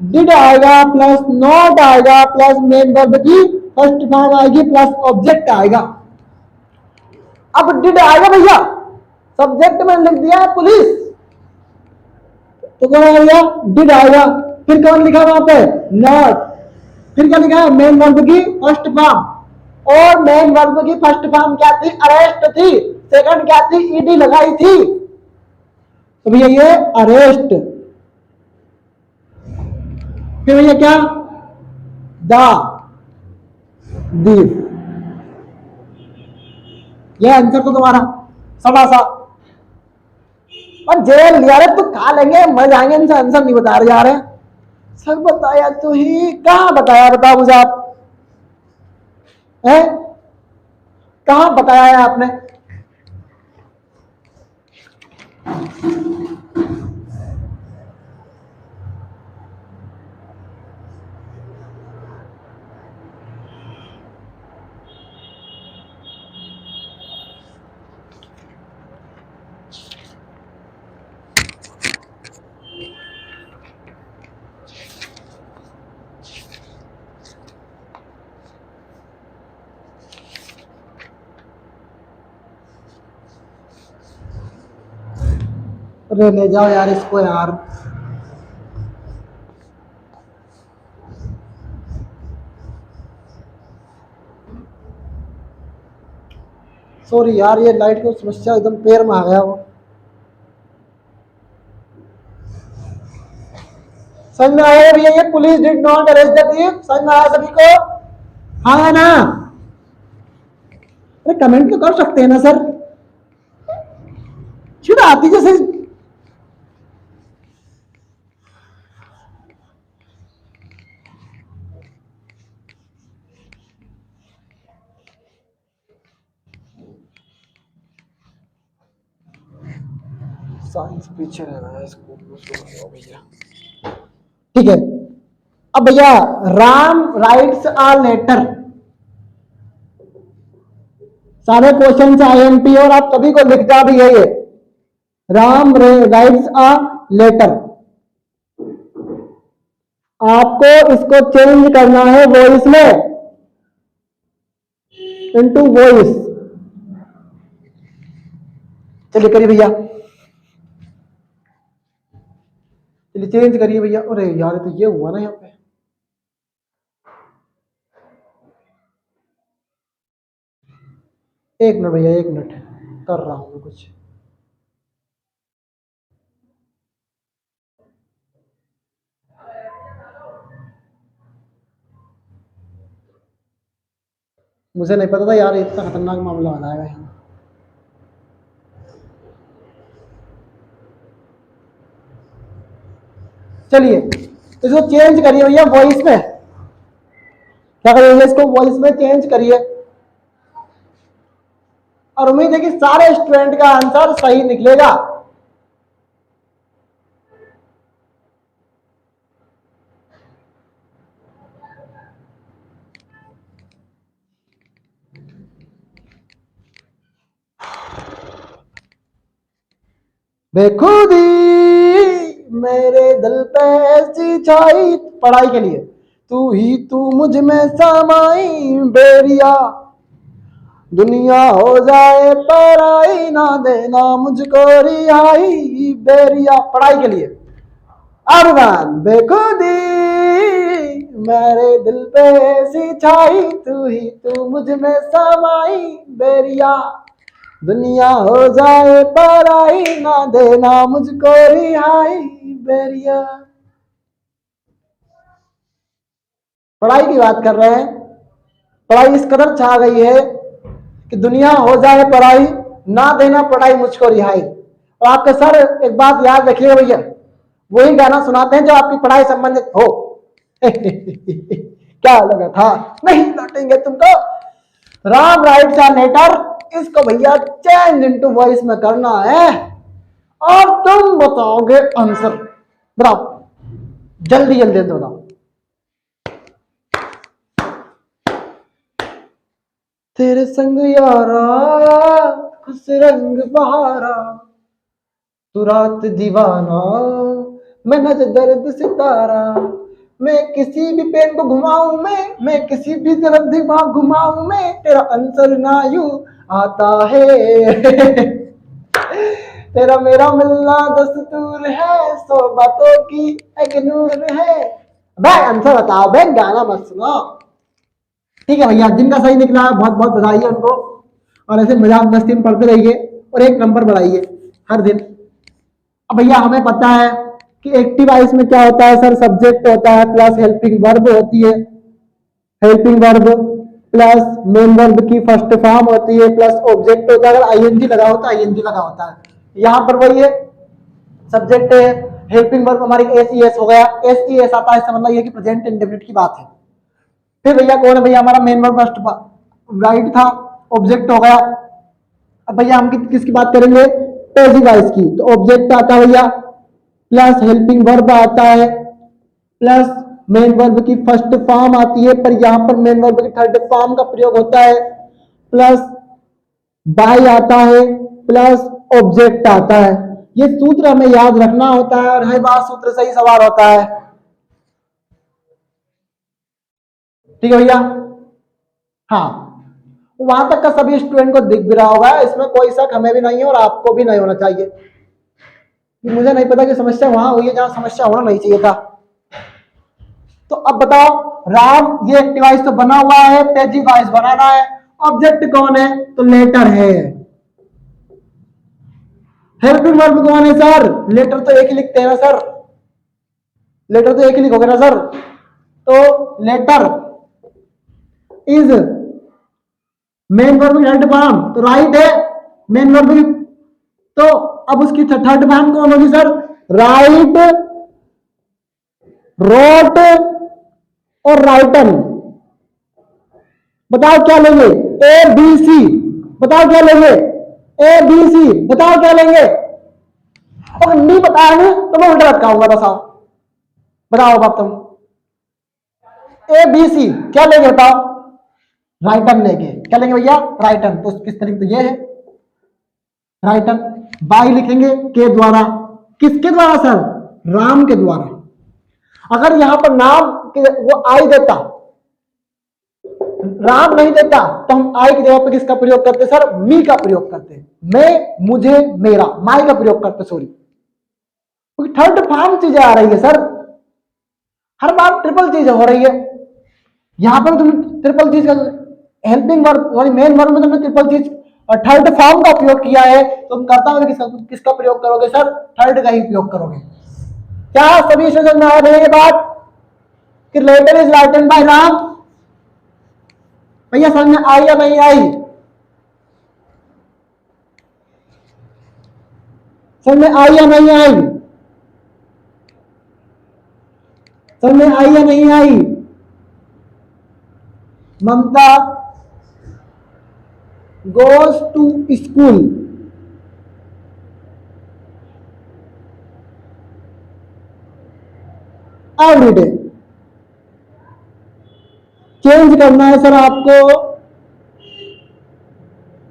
डिड आएगा प्लस नॉट आएगा प्लस मेन वर्ब की फर्स्ट फॉर्म आएगी प्लस ऑब्जेक्ट आएगा। अब डिड आएगा भैया, सब्जेक्ट में लिख दिया है पुलिस, तो कौन आएगा? डिड आएगा। फिर कौन लिखा वहां पे? नॉट। फिर क्या लिखा है? मेन वर्ब की फर्स्ट फॉर्म। और मेन वर्ब की फर्स्ट फॉर्म क्या थी? अरेस्ट थी। सेकंड क्या थी? ईडी लगाई थी। तो भैया ये अरेस्ट। फिर भैया क्या? द दीप। ये आंसर तो तुम्हारा सवा सा। और जेल लिया रे तो खा लेंगे, मर जाएंगे, इनसे आंसर नहीं बता रहे जा रहे। सब बताया तो ही, कहाँ बताया बताओ मुझे आप? है कहाँ बताया है आपने? अरे ले जाओ यार इसको यार। सॉरी यार, ये लाइट की समस्या एकदम पैर में आ गया वो। समझ में आया भैया? ये police did not arrest the thief, समझ में आया सभी को? हाँ है ना? अरे कमेंट तो कर सकते हैं ना सर, चिढ़ आती जैसे। साइंस पीछे रह रहा है स्कूल में भैया। ठीक है, अब भैया राम राइट्स आ लेटर, सारे क्वेश्चन से आईएमपी और आप सभी को लिखता भी है ये। राम राइट्स आ लेटर, आपको इसको चेंज करना है वॉइस में, इनटू वॉइस। चलिए करिए भैया, चलिए चेंज करिए भैया। अरे यार तो ये हुआ ना यहाँ पे, एक मिनट भैया, एक मिनट कर रहा हूँ कुछ। मुझे नहीं पता था यार इतना खतरनाक मामला आ जाएगा यहाँ। चलिए इसको चेंज करिए भैया वॉइस में, क्या करिए इसको वॉइस में चेंज करिए, और उम्मीद है कि सारे स्टूडेंट का आंसर सही निकलेगा। बेखुदी मेरे दिल पे ऐसी छाई, पढ़ाई के लिए तू ही तू मुझ में समाई, बेरिया दुनिया हो जाए पराई, ना देना मुझको रिहाई, बेरिया। पढ़ाई के लिए अरमान, बेखुदी मेरे दिल पे ऐसी छाई, तू ही तू मुझ में समाई, बेरिया दुनिया हो जाए पराई, ना देना मुझको रिहाई, बेरिया। पढ़ाई की बात कर रहे हैं, पढ़ाई इस कदर छा गई है कि दुनिया हो जाए पढ़ाई, ना देना पढ़ाई मुझको रिहाई। और आपके सर एक बात याद रखिएगा भैया, वही गाना सुनाते हैं जो आपकी पढ़ाई संबंधित हो। क्या लगा था, नहीं लौटेंगे तुमको। राम राइट्स आ लेटर, इसको भैया चेंज इनटू वॉइस में करना है, और तुम बताओगे आंसर। बताओ जल्दी जल्दी बताओ। तेरे संग यारा खुश रंग बहारा, तू रात दीवाना मैं नज दर्द सितारा, मैं किसी भी पेन को घुमाऊं, मैं किसी भी तरफ दिमाग घुमाऊं, मैं तेरा आंसर ना यूं आता है। तेरा मेरा मिलना दस्तूर है, सौ बातों की एक नूर है। भाई आंसर बताओ भाई, गाना मत सुनो। ठीक है भैया, जिनका सही निकला है बहुत बहुत बधाई है उनको, और ऐसे मजाक मस्ती में पढ़ते रहिए और एक नंबर बढ़ाइए हर दिन। अब भैया हमें पता है कि एक्टिव वॉइस में क्या होता है सर, सब्जेक्ट होता है प्लस हेल्पिंग वर्ब होती है, helping verb plus main verb की फर्स्ट फॉर्म होती है, प्लस ऑब्जेक्ट होता है, अगर आईएनजी लगा होता है आईएनजी लगा होता है। यहाँ पर वही है, सब्जेक्ट है, हेल्पिंग वर्ब हमारी एस हो गया, एस आता है, इसका मतलब ये कि प्रेजेंट इंडेफिनिट की बात है। फिर भैया कौन है, भैया हमारा मेन वर्ब फर्स्ट राइट था, ऑब्जेक्ट हो गया। अब भैया हम किसकी बात करेंगे, पैसिव वॉइस की, तो ऑब्जेक्ट आता है भैया, प्लस हेल्पिंग वर्ब आता है, प्लस मेन वर्ब की फर्स्ट फॉर्म आती है, पर यहां पर मेन वर्ब की थर्ड फॉर्म का प्रयोग होता है, प्लस बाय आता है, प्लस ऑब्जेक्ट आता है। ये सूत्र हमें याद रखना होता है, और हर बार सूत्र से ही सवाल होता है। ठीक है भैया, हाँ वहां तक का सभी स्टूडेंट को दिख भी रहा होगा, इसमें कोई शक हमें भी नहीं है और आपको भी नहीं होना चाहिए। मुझे नहीं पता कि समस्या वहां हुई है जहां समस्या होना नहीं चाहिए था। तो अब बताओ, राम ये एक्टिव वॉइस तो बना हुआ है, पैसिव वॉइस बनाना है, ऑब्जेक्ट कौन है? तो लेटर है। हेल्पिंग वर्ब कौन है सर? लेटर तो एक ही लिखते हैं ना सर, लेटर तो एक ही लिखोगे ना सर। तो letter is main verb third form, तो राइट है मेन वर्ब की। तो अब उसकी थर्ड फॉर्म कौन होगी सर? राइट, रोट और राइटन। बताओ क्या लेंगे? A B C. बताओ क्या लेंगे? A B C. बताओ क्या लेंगे? अगर नहीं बताएंगे तो मैं उल्टा लटकाऊंगा। बताओ बताओ बात तुम। ए बी सी क्या लेंगे बताओ? राइटन लेंगे। क्या लेंगे भैया? राइटन। तो किस तरीके तो ये है राइटन। बाई लिखेंगे के द्वारा। किसके द्वारा सर? राम के द्वारा। अगर यहां पर नाम वो आई देता, राम नहीं देता, तो हम आई की जगह पर किसका प्रयोग करते सर? मी का प्रयोग करते। मैं, मुझे, मेरा, माई का प्रयोग करते। सॉरी, क्योंकि थर्ड फॉर्म चीजें आ रही है सर, हर बार ट्रिपल चीज हो रही है। यहां पर तुम ट्रिपल चीज का हेल्पिंग वर्ब यानी मेन वर्ब में तुमने ट्रिपल चीज और थर्ड फॉर्म का उपयोग किया है, तो तुम करता हुआ किसका प्रयोग करोगे सर? थर्ड का ही उपयोग करोगे। क्या सभी समझ में आ रही है बात कि letter is written by Ram? भैया समझ में आई या नहीं आई? समझ में आई या नहीं आई? समझ में आई या नहीं आई? Mamta goes to school. Every day. Change करना है सर आपको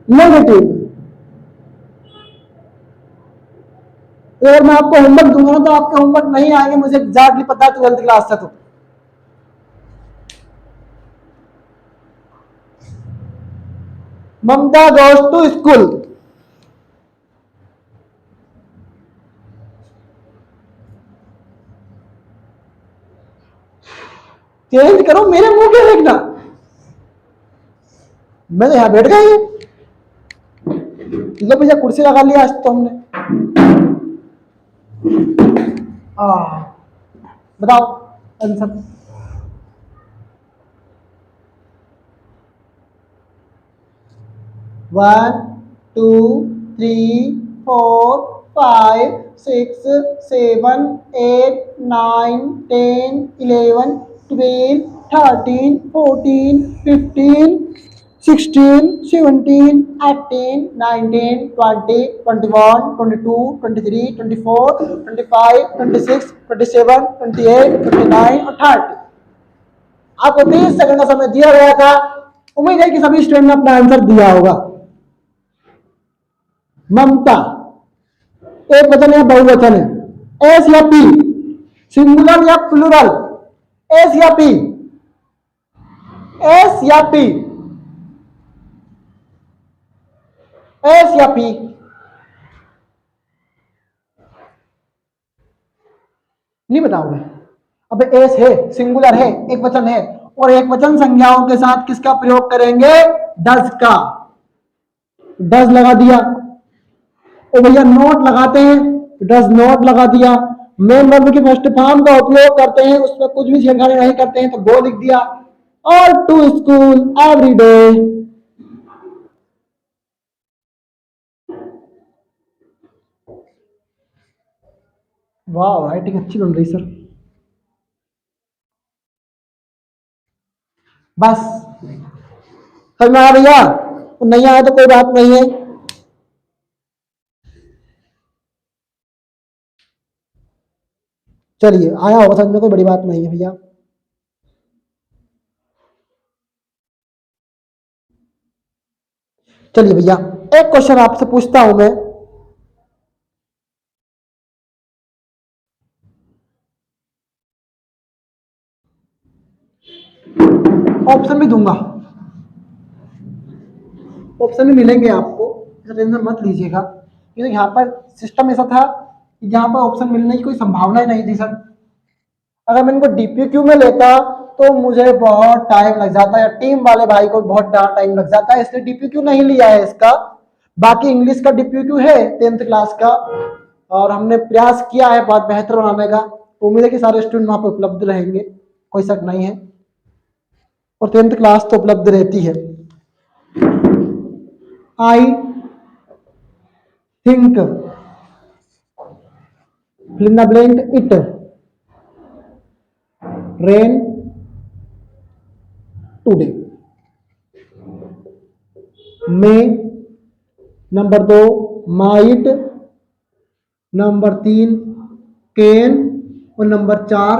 नेगेटिव। अगर मैं आपको होमवर्क दूंगा ना तो आपके होमवर्क नहीं आएंगे, मुझे एग्जैक्टली पता है 12th क्लास से। तो ममता गोज टू स्कूल। चेंज करो, मेरे मुंह के देखना। मैं तो यहां बैठ गई। लो भैया कुर्सी लगा लिया आज तो हमने। बताओ आंसर। 1 2 3 4 5 6 7 8 9 10 11 12 13 14 15 16 17 18 19 20 21 22 23 24 25 26 27 28 29 और 30। आपको 30 सेकंड का समय दिया गया था। उम्मीद है कि सभी स्टूडेंट ने अपना आंसर दिया होगा। ममता एक वचन या बहुवचन है? एस या पी? सिंगुलर या प्लूरल? एस या पी? एस या पी? एस या पी? नहीं बताओगे? अब एस है, सिंगुलर है, एक वचन है, और एक वचन संज्ञाओं के साथ किसका प्रयोग करेंगे? डज का। डज लगा दिया। ओ भैया नोट लगाते हैं, डज नोट लगा दिया। मेन वर्ब की फर्स्ट फॉर्म का उपयोग करते हैं, उसमें कुछ भी छेड़खानी नहीं करते हैं, तो गो लिख दिया। और टू स्कूल एवरी डे। वाह राइटिंग अच्छी बन रही सर। बस समझ में आया भैया? तो नहीं आया तो कोई बात नहीं है। चलिए आया होगा समझ में, कोई बड़ी बात नहीं है भैया। चलिए भैया एक क्वेश्चन आपसे पूछता हूं मैं। ऑप्शन भी दूंगा, ऑप्शन भी मिलेंगे आपको, टेंशन मत लीजिएगा। क्योंकि यहाँ पर सिस्टम ऐसा था कि जहाँ पर ऑप्शन मिलने की कोई संभावना ही नहीं थी सर। अगर मैं इनको डीपीक्यू में लेता तो मुझे बहुत टाइम लग जाता है, टीम वाले भाई को बहुत टाइम लग जाता है, इसलिए डीपीक्यू नहीं लिया है इसका। बाकी इंग्लिश का डीपीक्यू है 10th क्लास का, और हमने प्रयास किया है बहुत बेहतर बनाने का। उम्मीद है कि सारे स्टूडेंट वहां पर उपलब्ध रहेंगे, कोई शक नहीं है, और 10th क्लास तो उपलब्ध रहती है। I think fill in the blank it rain today। may number 2 might, number 3 can, और नंबर 4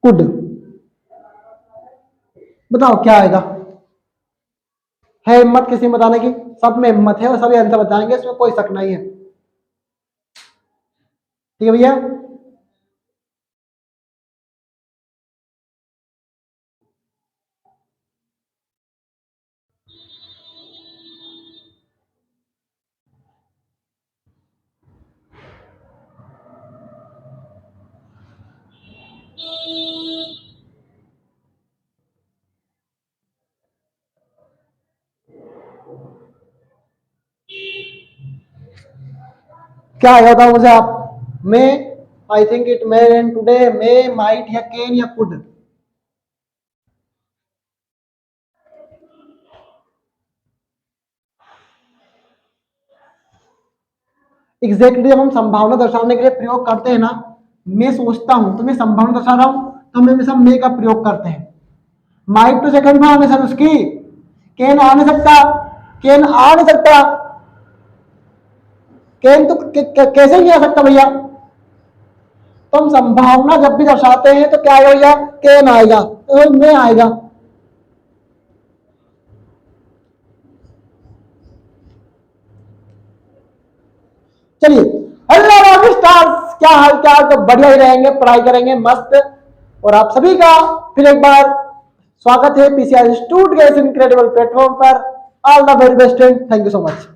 could। बताओ क्या आएगा? है हिम्मत किसी में बताने की? सब में हिम्मत है और सभी आंसर बताएंगे, इसमें कोई शक नहीं है। ठीक है भैया? क्या आएगा मुझे आप? May, I think it may rain today, may, might या कैन या कुड? एग्जैक्टली जब हम संभावना दर्शाने के लिए प्रयोग करते हैं ना, मैं सोचता हूं तो मैं संभावना दर्शा रहा हूं, तो हम हमेशा मे का प्रयोग करते हैं। माइट तो सेकंड में आने सर उसकी, कैन आ नहीं सकता, कैन आ नहीं सकता, कैन तो कैसे नहीं आ सकता भैया? तो हम संभावना जब भी दर्शाते हैं तो क्या आएगा भैया? कैन आएगा, तो मे आएगा। चलिए, हेलो रॉक स्टार्स, क्या हाल चाल? तो बढ़िया ही रहेंगे, पढ़ाई करेंगे मस्त। और आप सभी का फिर एक बार स्वागत है पीसीआर इंस्टीट्यूट के इस इनक्रेडिबल प्लेटफॉर्म पर। All the very best, thank you so much.